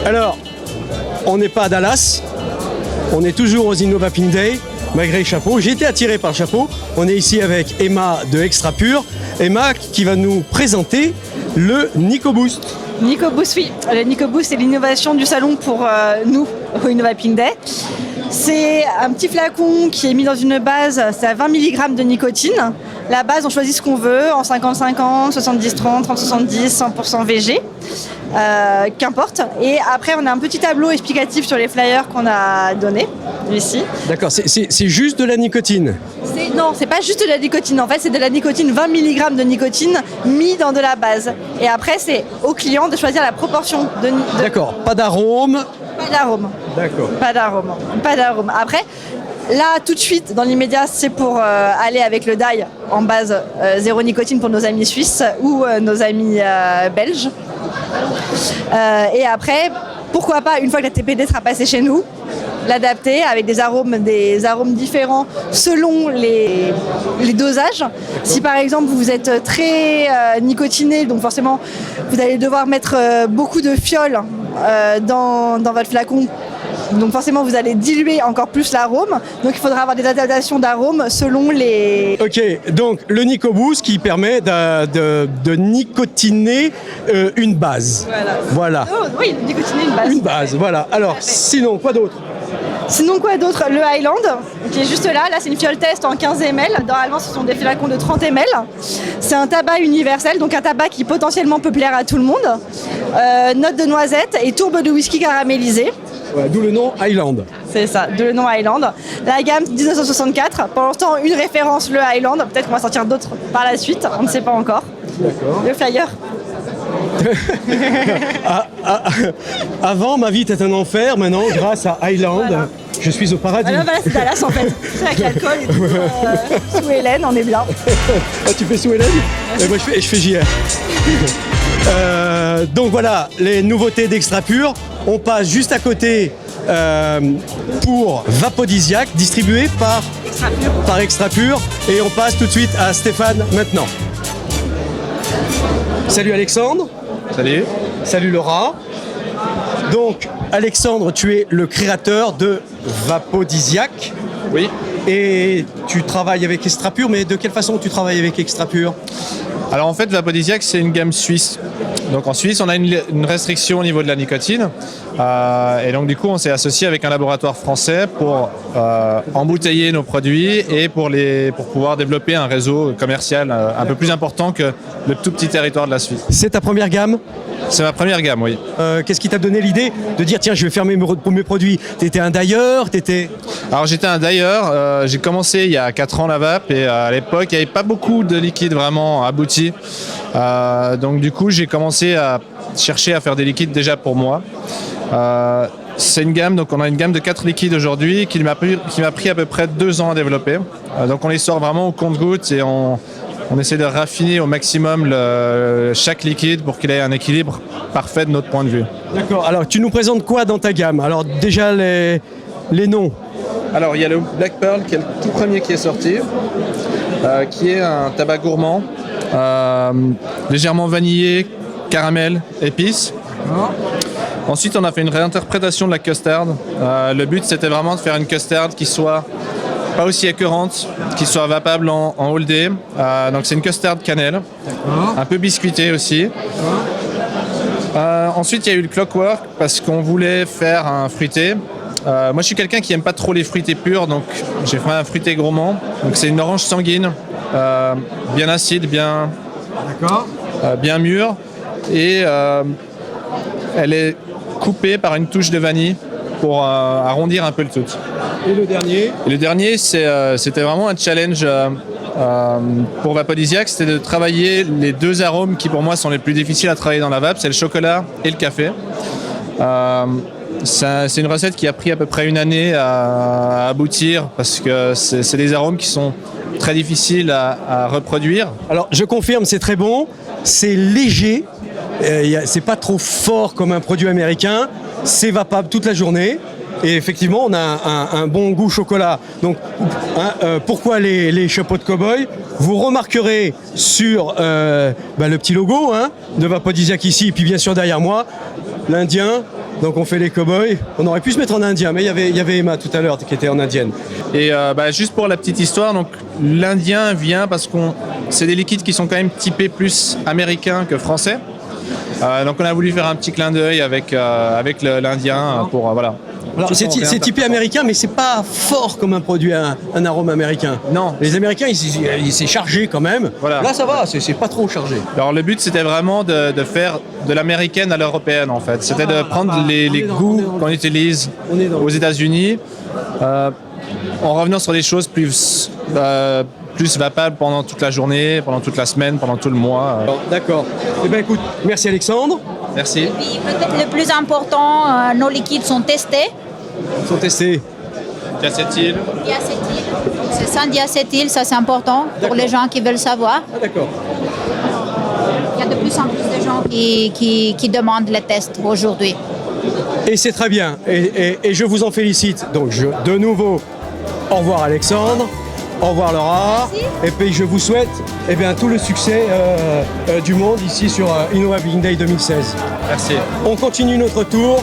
Alors, on n'est pas à Dallas, on est toujours aux Innova Pink Day, malgré le chapeau. J'ai été attiré par le chapeau. On est ici avec Emma de Extra Pure. Emma qui va nous présenter le NicoBoost. NicoBoost, oui. Le NicoBoost, c'est l'innovation du salon pour nous, au Innova Pink Day. C'est un petit flacon qui est mis dans une base, c'est à 20 mg de nicotine. La base, on choisit ce qu'on veut, en 50-50, 70-30, 30-70, 100% VG, qu'importe. Et après, on a un petit tableau explicatif sur les flyers qu'on a donnés, ici. D'accord, c'est juste de la nicotine? Non, c'est pas juste de la nicotine. En fait, c'est de la nicotine, 20 mg de nicotine mis dans de la base. Et après, c'est au client de choisir la proportion de... D'accord, pas d'arôme? Pas d'arôme. D'accord. Pas d'arôme. Après, là, tout de suite, dans l'immédiat, c'est pour aller avec le DAI en base zéro nicotine pour nos amis suisses ou nos amis belges. Et après, pourquoi pas, une fois que la TPD sera passée chez nous, l'adapter avec des arômes différents selon les dosages. Si par exemple vous êtes très nicotiné, donc forcément vous allez devoir mettre beaucoup de fioles dans votre flacon. Donc forcément vous allez diluer encore plus l'arôme. Donc il faudra avoir des adaptations d'arômes selon les... Ok, donc le NicoBoost qui permet de nicotiner une base. Voilà. Oh, oui, nicotiner une base. Une base, voilà. Alors sinon, quoi d'autre? Sinon quoi d'autre? Le Highland, qui est juste là. Là, c'est une fiole test en 15 ml. Normalement, ce sont des flacons de 30 ml. C'est un tabac universel, donc un tabac qui potentiellement peut plaire à tout le monde. Note de noisette et tourbe de whisky caramélisé. Ouais, d'où le nom Highland. C'est ça, d'où le nom Highland. La gamme 1964. Pour l'instant, une référence, le Highland. Peut-être qu'on va sortir d'autres par la suite. On ne sait pas encore. D'accord. Le flyer. Avant, ma vie était un enfer. Maintenant, grâce à Highland, voilà. Je suis au paradis. Voilà, c'est Dallas en fait. C'est avec l'alcool et tout. Sous Hélène, on est bien. Ah, tu fais sous Hélène? Et moi, je fais JR. Donc voilà, les nouveautés d'Extra Pure. On passe juste à côté pour Vapodisiac, distribué par Extra Pure. Et on passe tout de suite à Stéphane maintenant. Salut Alexandre. Salut. Salut Laura. Donc Alexandre, tu es le créateur de Vapodisiac. Oui. Et tu travailles avec Extra Pure, mais de quelle façon tu travailles avec Extra Pure? Alors en fait, Vapodisiac, c'est une gamme suisse. Donc en Suisse, on a une restriction au niveau de la nicotine. Et donc du coup, on s'est associé avec un laboratoire français pour embouteiller nos produits et pour pouvoir développer un réseau commercial un peu plus important que le tout petit territoire de la Suisse. C'est ta première gamme? C'est ma première gamme, oui. Qu'est-ce qui t'a donné l'idée de dire tiens, je vais faire mes produits? T'étais un dailleur? Alors j'étais un dailleur. J'ai commencé il y a 4 ans la vape et à l'époque, il n'y avait pas beaucoup de liquides vraiment aboutis. Donc du coup, j'ai commencé à chercher à faire des liquides déjà pour moi. C'est une gamme, donc on a une gamme de 4 liquides aujourd'hui qui m'a pris à peu près 2 ans à développer. Donc on les sort vraiment au compte-gouttes et on essaie de raffiner au maximum chaque liquide pour qu'il ait un équilibre parfait de notre point de vue. D'accord, alors tu nous présentes quoi dans ta gamme? Alors déjà les noms. Alors il y a le Black Pearl qui est le tout premier qui est sorti, qui est un tabac gourmand, légèrement vanillé, caramel, épices. Ensuite, on a fait une réinterprétation de la custard. Le but, c'était vraiment de faire une custard qui soit pas aussi écœurante, qui soit vapable en all day. Donc c'est une custard cannelle, un peu biscuitée aussi. Ensuite, il y a eu le Clockwork parce qu'on voulait faire un fruité. Moi, je suis quelqu'un qui n'aime pas trop les fruités purs, donc j'ai fait un fruité gourmand. Donc c'est une orange sanguine, bien acide, bien mûre, et elle est coupée par une touche de vanille pour arrondir un peu le tout. Et le dernier? Et le dernier, c'était vraiment un challenge pour Vapodisiac, c'était de travailler les 2 arômes qui pour moi sont les plus difficiles à travailler dans la vape, c'est le chocolat et le café. C'est une recette qui a pris à peu près 1 année à aboutir parce que c'est des arômes qui sont très difficiles à reproduire. Alors je confirme, c'est très bon, c'est léger, c'est pas trop fort comme un produit américain, c'est vapable toute la journée. Et effectivement, on a un bon goût chocolat. Donc, pourquoi les chapeaux de cow-boy? Vous remarquerez sur le petit logo de Vapodisiac ici, et puis bien sûr derrière moi, l'Indien Donc on fait les cow-boys. On aurait pu se mettre en indien, mais il y avait Emma tout à l'heure qui était en indienne. Et juste pour la petite histoire, donc l'Indien vient parce que c'est des liquides qui sont quand même typés plus américains que français. Donc on a voulu faire un petit clin d'œil avec l'Indien pour voilà. Alors c'est typé américain, mais c'est pas fort comme un produit, un arôme américain. Non. Les Américains, c'est chargé quand même. Voilà. Là, ça va, c'est pas trop chargé. Alors le but c'était vraiment de faire de l'américaine à l'européenne en fait. C'était de prendre les goûts qu'on utilise aux États-Unis en revenant sur des choses plus vapables pendant toute la journée, pendant toute la semaine, pendant tout le mois. D'accord. Eh bien écoute, merci Alexandre. Merci. Et puis peut-être le plus important, nos liquides sont testés. Ils sont testés. Diacétyl. Diacétyl. C'est sans diacétyl, ça c'est important pour les gens qui veulent savoir. Ah d'accord. Il y a de plus en plus de gens qui demandent les tests aujourd'hui. Et c'est très bien. Et je vous en félicite. Donc de nouveau, au revoir Alexandre. Au revoir Laura. Merci. Et puis je vous souhaite tout le succès du monde ici sur Innova Big Day 2016. Merci. On continue notre tour.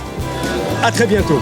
À très bientôt.